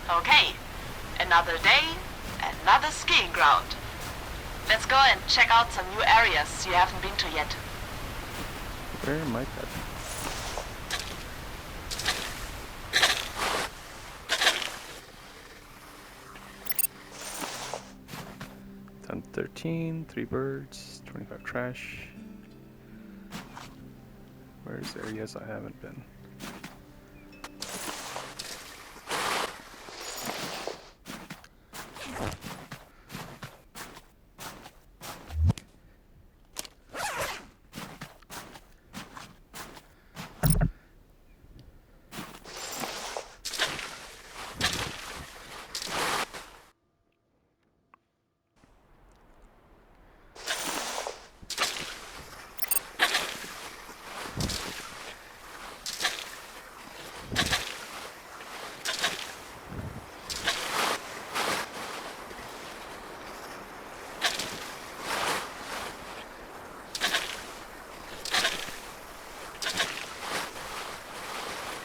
Okay, another day, another skiing ground. Let's go and check out some new areas you haven't been to yet. Where am I at? Done 13, 3 birds, 25 trash. Where's areas I haven't been?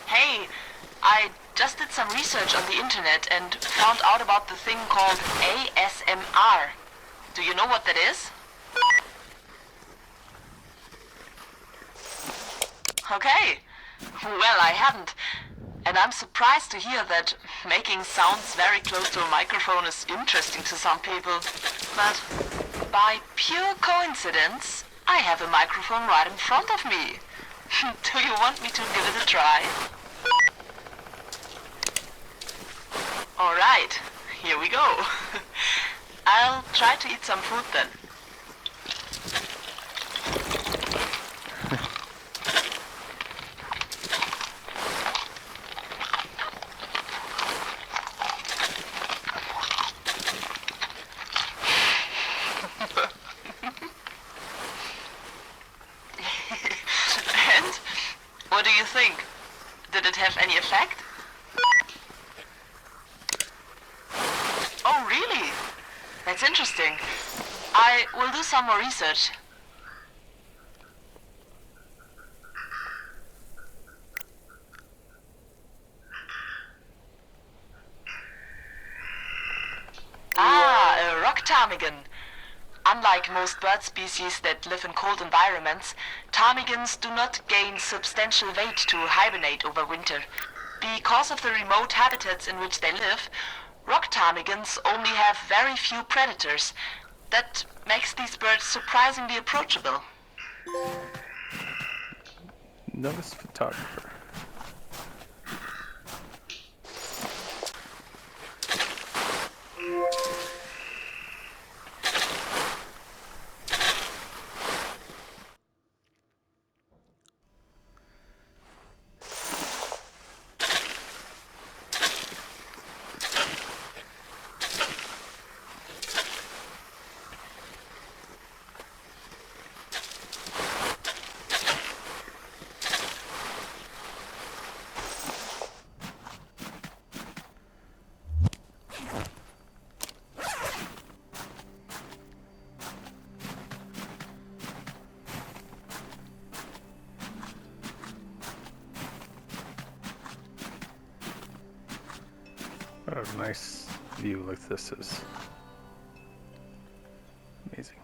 Hey, I just did some research on the internet and found out about the thing called ASMR. Do you know what that is? Okay. Well, I hadn't. And I'm surprised to hear that making sounds very close to a microphone is interesting to some people. But by pure coincidence, I have a microphone right in front of me. Do you want me to give it a try? All right, here we go. I'll try to eat some food then. And what do you think? Did it have any effect? Oh, really? That's interesting. I will do some more research. Ah, a rock ptarmigan. Unlike most bird species that live in cold environments, ptarmigans do not gain substantial weight to hibernate over winter. Because of the remote habitats in which they live, rock ptarmigans only have very few predators. That makes these birds surprisingly approachable. Novice photographer. What a nice view like this is. Amazing.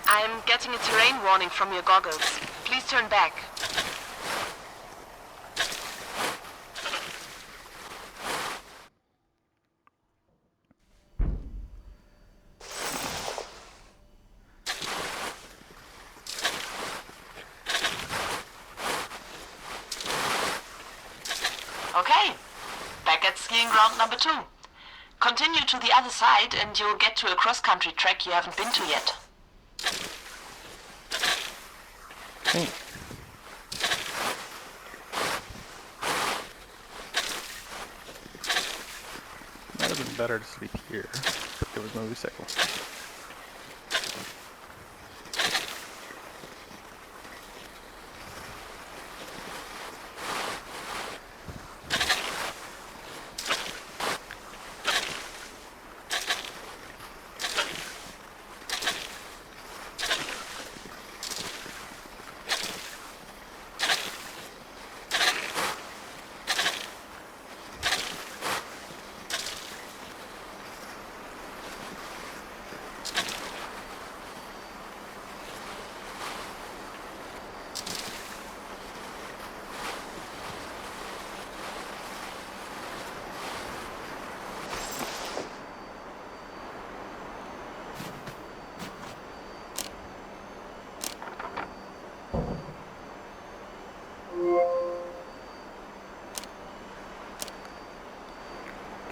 I'm getting a terrain warning from your goggles. Please turn back. Okay, back at skiing ground number 2. Continue to the other side and you'll get to a cross-country track you haven't been to yet. Okay. Not would have been better to sleep here, but there was no recycle.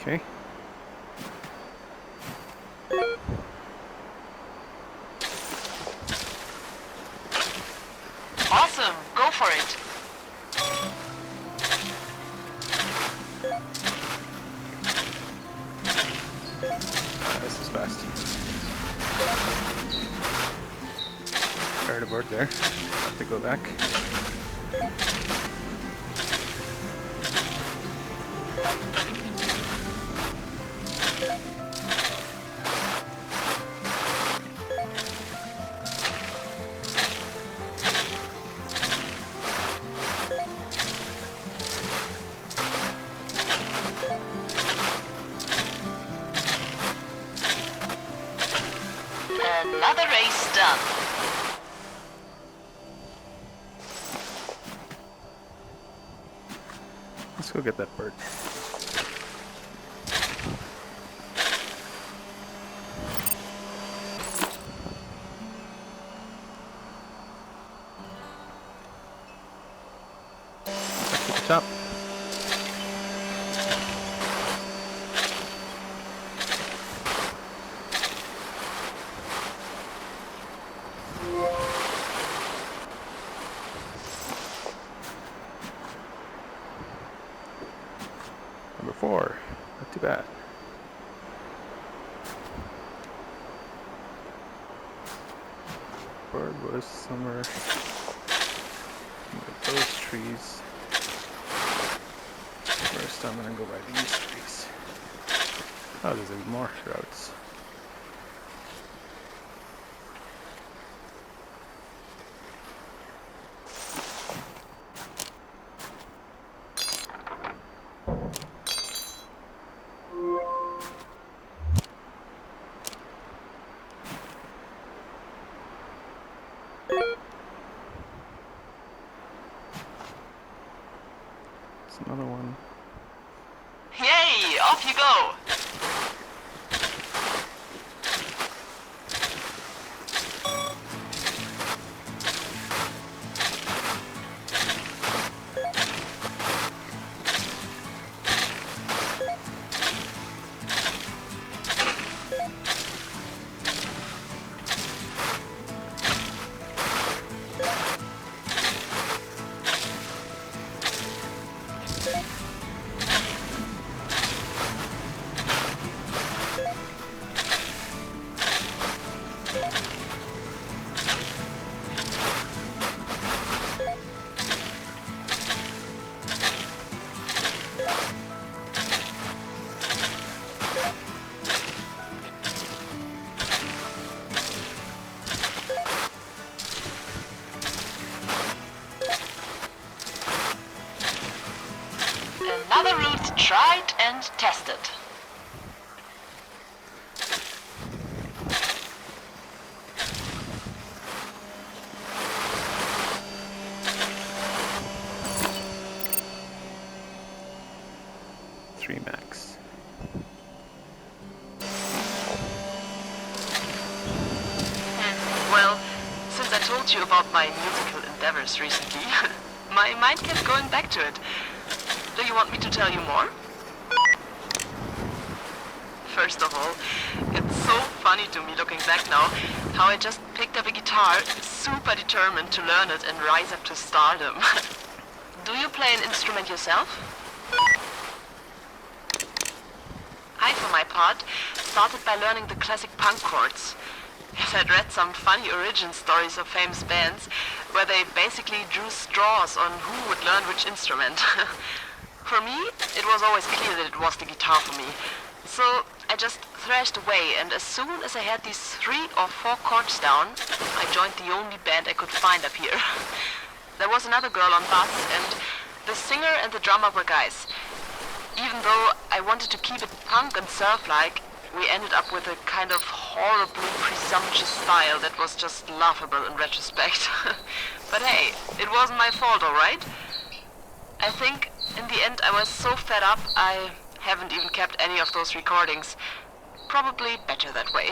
Okay. Awesome, go for it. This is fast. Fired aboard there. Have to go back. Another race done. Let's go get that bird. Back to the top. Number 4, not too bad. Bird was somewhere with those trees. First I'm gonna go by these trees. Oh, there's even more routes. Another one. Yay, off you go. Another route tried and tested. Three max. Well, since I told you about my musical endeavors recently, my mind kept going back to it. Do you want me to tell you more? First of all, it's so funny to me looking back now, how I just picked up a guitar, super determined to learn it and rise up to stardom. Do you play an instrument yourself? I, for my part, started by learning the classic punk chords. Yes, I'd read some funny origin stories of famous bands where they basically drew straws on who would learn which instrument. For me, it was always clear that it was the guitar for me. So I just thrashed away, and as soon as I had these 3 or 4 chords down, I joined the only band I could find up here. There was another girl on bass, and the singer and the drummer were guys. Even though I wanted to keep it punk and surf-like, we ended up with a kind of horribly presumptuous style that was just laughable in retrospect. But hey, it wasn't my fault, all right? I think in the end I was so fed up I haven't even kept any of those recordings. Probably better that way.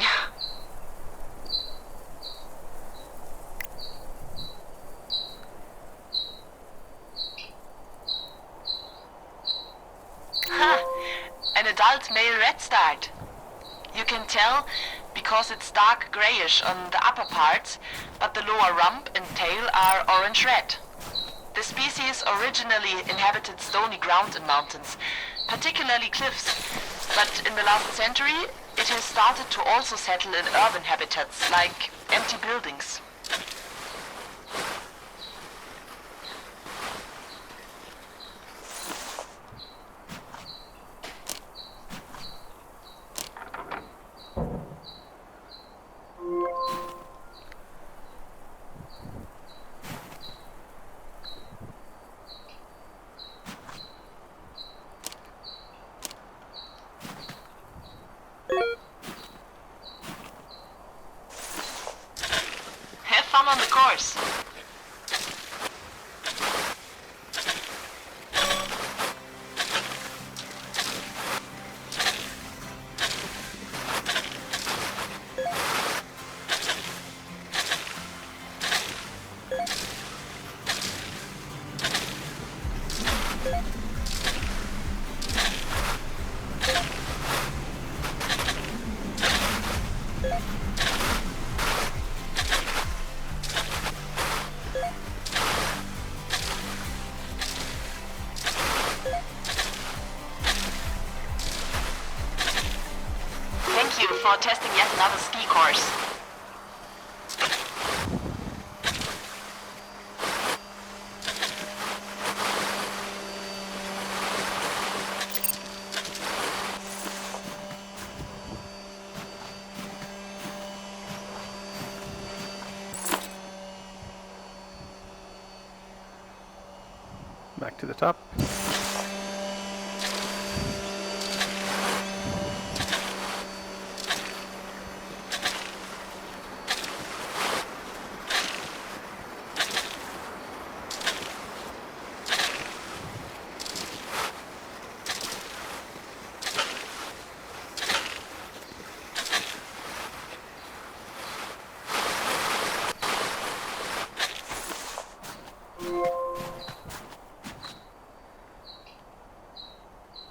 An adult male redstart. You can tell because it's dark grayish on the upper parts, but the lower rump and tail are orange-red. The species originally inhabited stony ground in mountains, particularly cliffs, but in the last century it has started to also settle in urban habitats like empty buildings. Have fun on the course. Thank you for testing yet another ski course. Back to the top.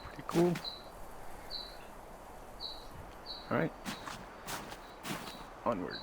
Pretty cool. All right, onwards.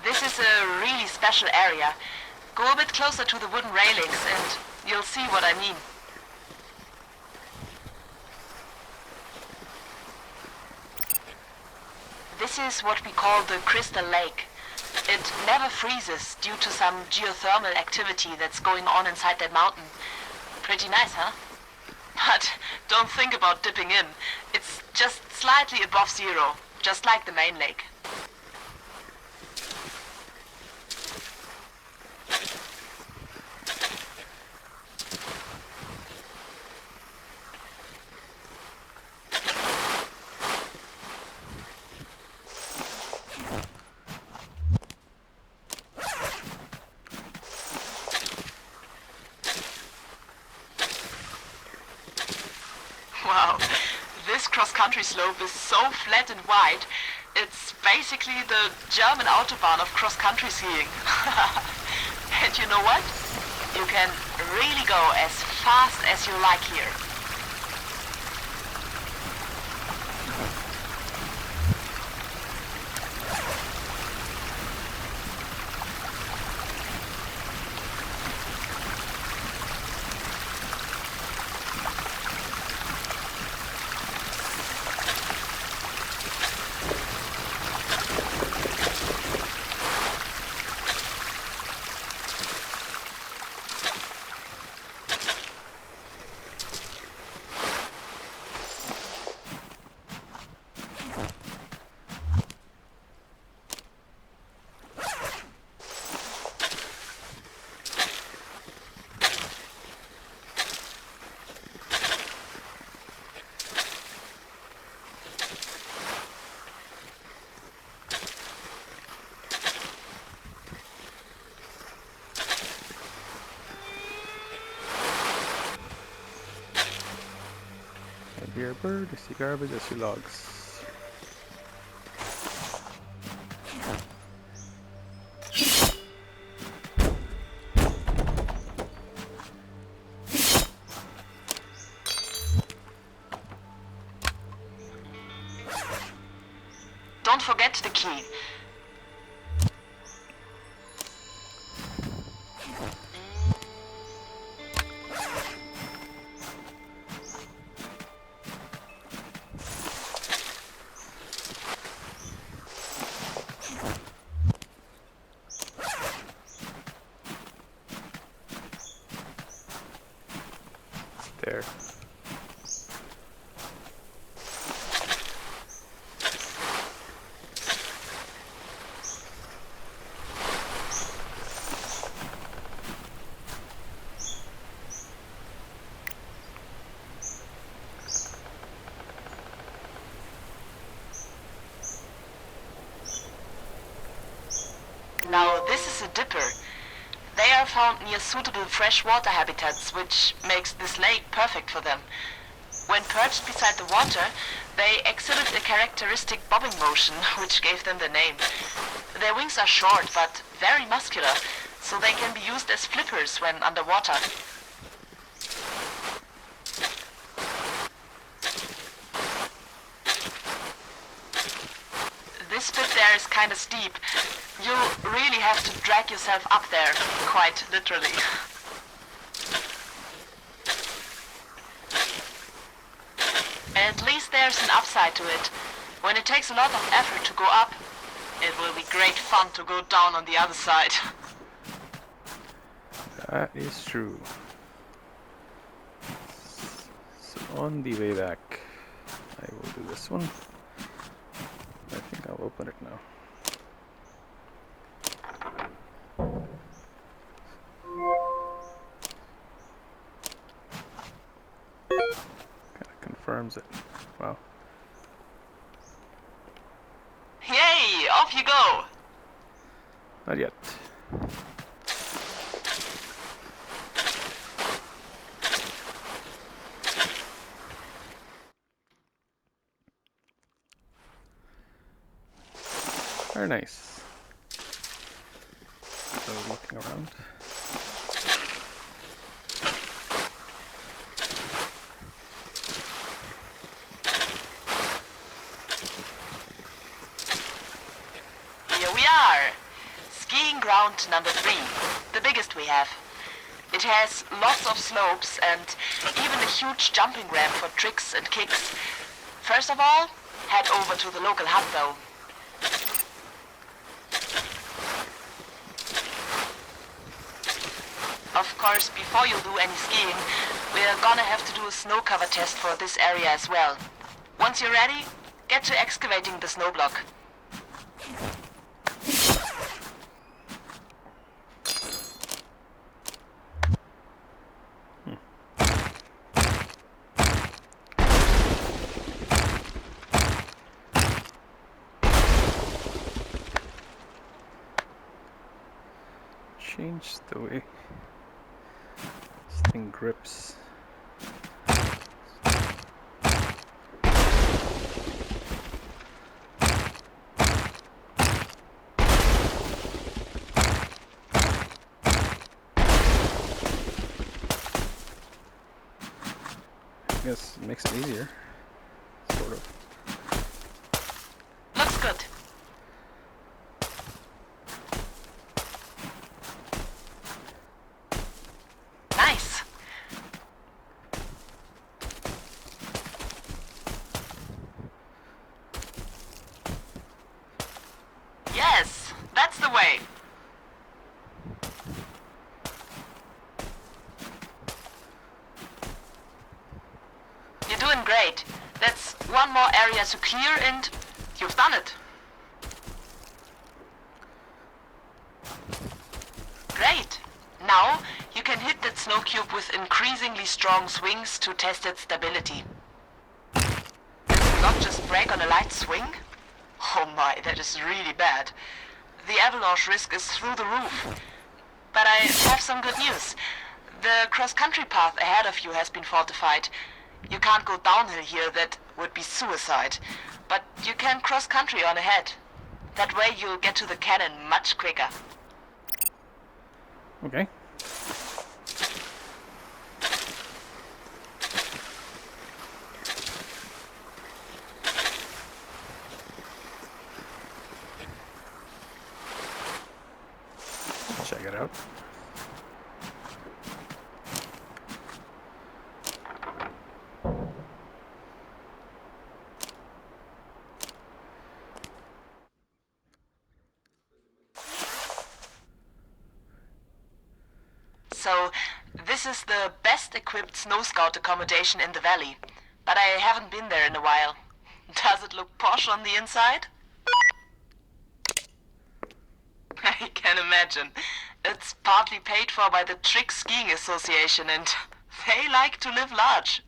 This is a really special area. Go a bit closer to the wooden railings and you'll see what I mean. This is what we call the Crystal Lake. It never freezes due to some geothermal activity that's going on inside that mountain. Pretty nice, huh? But don't think about dipping in. It's just slightly above zero, just like the main lake. Wow, this cross-country slope is so flat and wide It's basically the German Autobahn of cross-country skiing. And you know what? You can really go as fast as you like here. I hear a bird, I see garbage, I see logs. Don't forget the key. There. Now this is a dipper. They are found near suitable freshwater habitats, which makes this lake perfect for them. When perched beside the water, they exhibit a characteristic bobbing motion, which gave them the name. Their wings are short, but very muscular, so they can be used as flippers when underwater. This bit there is kind of steep. You really have to drag yourself up there, quite literally. At least there's an upside to it. When it takes a lot of effort to go up, it will be great fun to go down on the other side. That is true. So on the way back, I will do this one. I think I'll open it now. Kinda confirms it. Wow. Yay! Off you go! Not yet. Very nice. So looking around. Here we are. Skiing ground number 3. The biggest we have. It has lots of slopes and even a huge jumping ramp for tricks and kicks. First of all, head over to the local hub though. Of course, before you do any skiing, we're gonna have to do a snow cover test for this area as well. Once you're ready, get to excavating the snow block. Change the way this thing grips. guess it makes it easier. Sort of. Looks good. Nice. Yes, that's the way. You're doing great. That's one more area to clear and you've done it. Great. Now you can hit that snow cube with increasingly strong swings to test its stability. Not just brake on a light swing? Oh my, that is really bad. The avalanche risk is through the roof. But I have some good news. The cross-country path ahead of you has been fortified. You can't go downhill here, that would be suicide. But you can cross-country on ahead. That way you'll get to the cannon much quicker. Okay. Check it out. So, this is the best equipped snow scout accommodation in the valley. But I haven't been there in a while. Does it look posh on the inside? I can imagine. It's partly paid for by the Trick Skiing Association and they like to live large.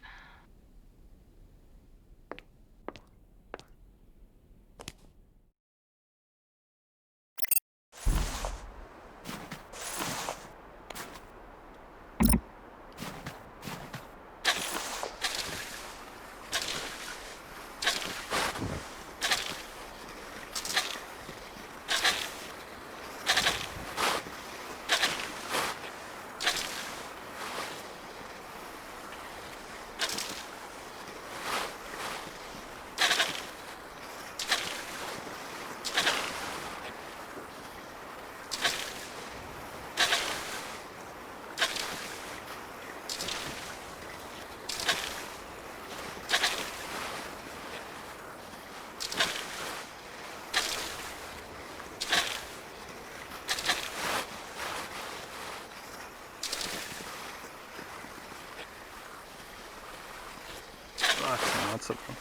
Lots of them.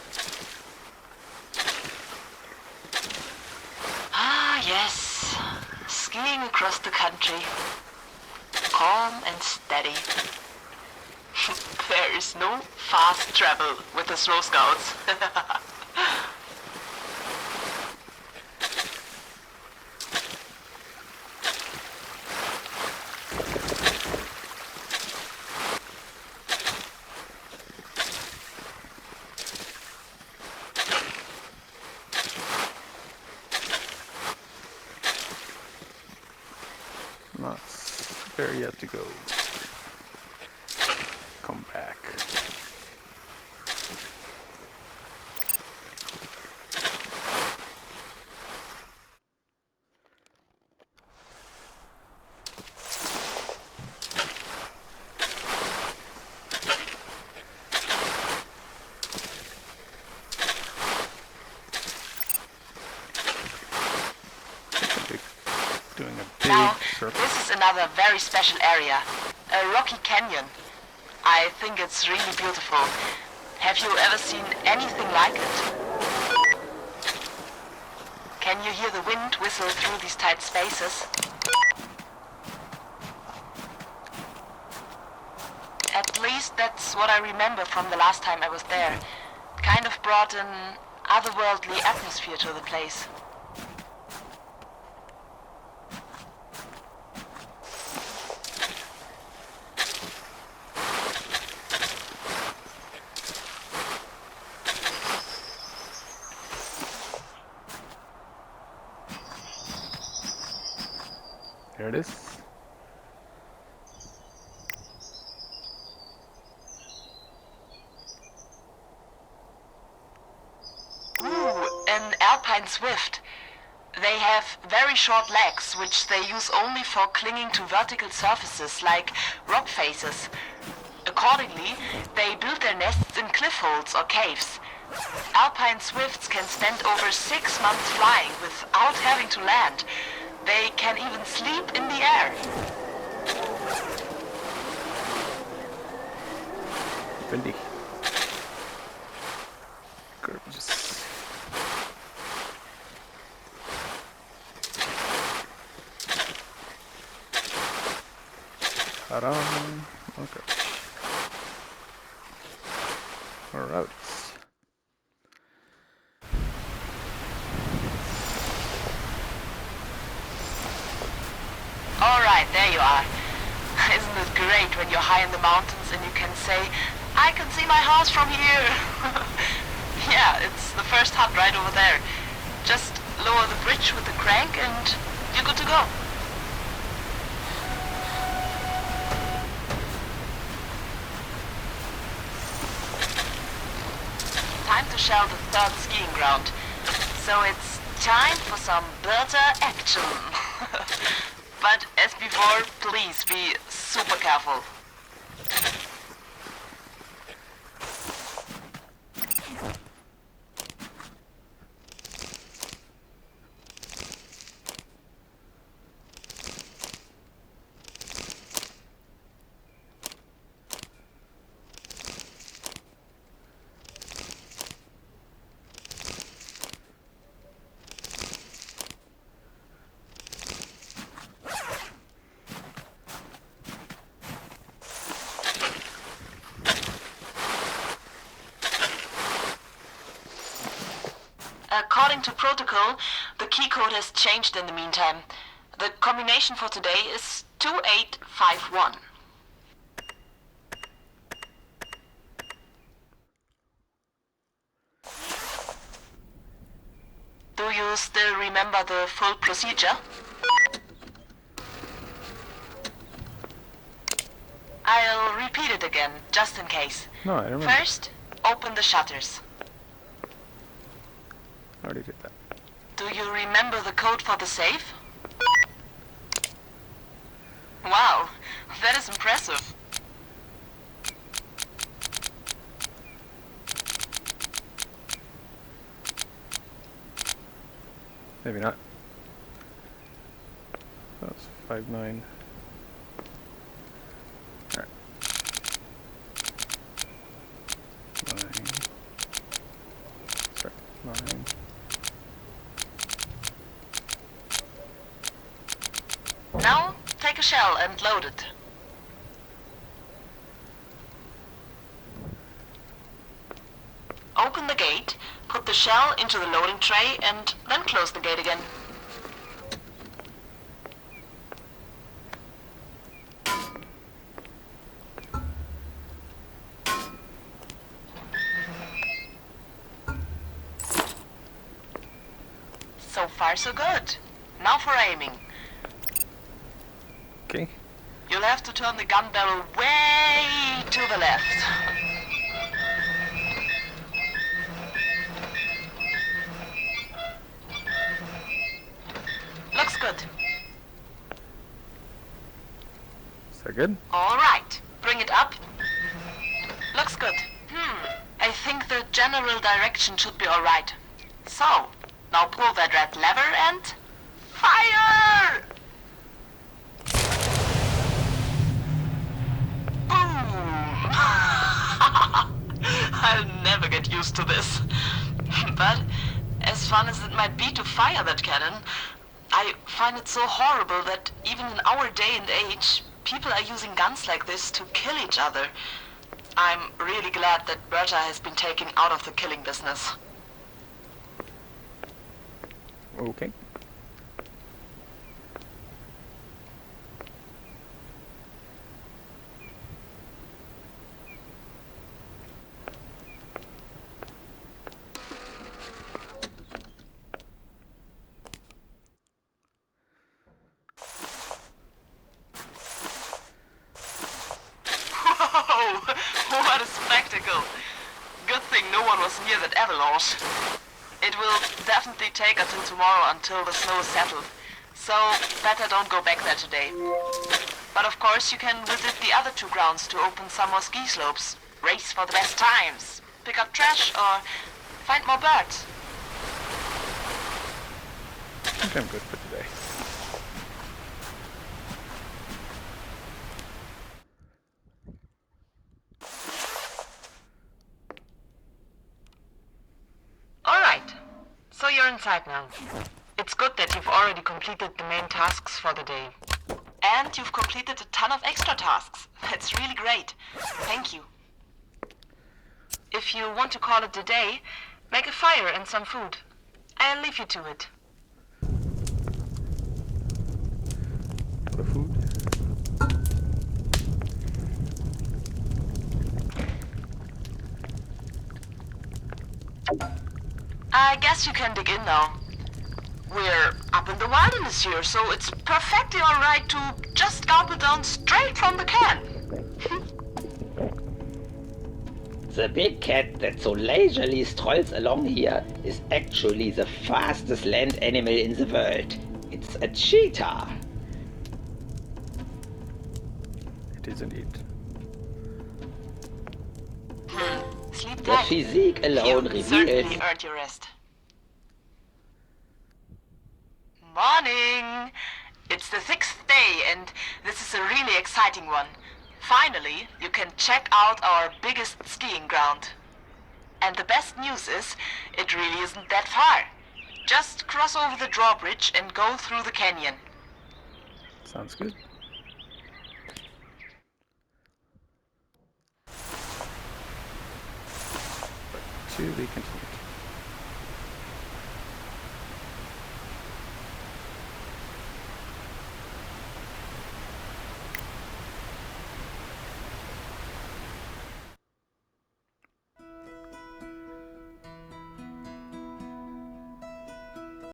Ah, yes. Skiing across the country. Calm and steady. There is no fast travel with the snow scouts. Lots. There yet to go. Come back. Doing a big Now, circle. this is another very special area. A rocky canyon. I think it's really beautiful. Have you ever seen anything like it? Can you hear the wind whistle through these tight spaces? At least that's what I remember from the last time I was there. Kind of brought an otherworldly atmosphere to the place. There it is. swift. They have very short legs, which they use only for clinging to vertical surfaces like rock faces. Accordingly, they build their nests in cliff holes or caves. Alpine swifts can spend over 6 months flying without having to land. They can even sleep in the air. Windy. Gorgeous. Ta-da! Okay. Alright. Alright, there you are. Isn't it great when you're high in the mountains and you can say, I can see my house from here. Yeah, it's the first hut right over there. Just lower the bridge with the crank and you're good to go. Time to shell the third skiing ground. So it's time for some birder action. But as before, please be super careful. According to protocol, the key code has changed in the meantime. The combination for today is 2851. Do you still remember the full procedure? I'll repeat it again, just in case. No, I remember. First, open the shutters. Already did that. Do you remember the code for the safe? Wow, that is impressive. Maybe not. That's 5-9. Alright. 9. Sorry, 9. Now, take a shell and load it. Open the gate, put the shell into the loading tray, and then close the gate again. So far, so good. Now for aiming. Okay. You'll have to turn the gun barrel way to the left. Looks good. Is that good? All right. Bring it up. Looks good. I think the general direction should be all right. So, now pull that red lever and fire! I'll never get used to this. But as fun as it might be to fire that cannon, I find it so horrible that even in our day and age, people are using guns like this to kill each other. I'm really glad that Berta has been taken out of the killing business. Okay. Whoa! What a spectacle! Good thing no one was near that avalanche. It will definitely take until tomorrow until the snow is settled. So, better don't go back there today. But of course you can visit the other two grounds to open some more ski slopes. Race for the best times. Pick up trash or find more birds. I think I'm good for today. Alright, so you're inside now. It's good that you've already completed the main tasks for the day. And you've completed a ton of extra tasks. That's really great. Thank you. If you want to call it a day, make a fire and some food. I'll leave you to it. For the food. I guess you can dig in now. We're up in the wilderness here, so it's perfectly alright to just gulp it down straight from the can. The big cat that so leisurely strolls along here is actually the fastest land animal in the world. It's a cheetah. It is indeed. Sleep The tight. physique alone You certainly reveals earned your rest. Morning! It's the 6th day, and this is a really exciting one. Finally, you can check out our biggest skiing ground. And the best news is, it really isn't that far. Just cross over the drawbridge and go through the canyon. Sounds good. To be continued.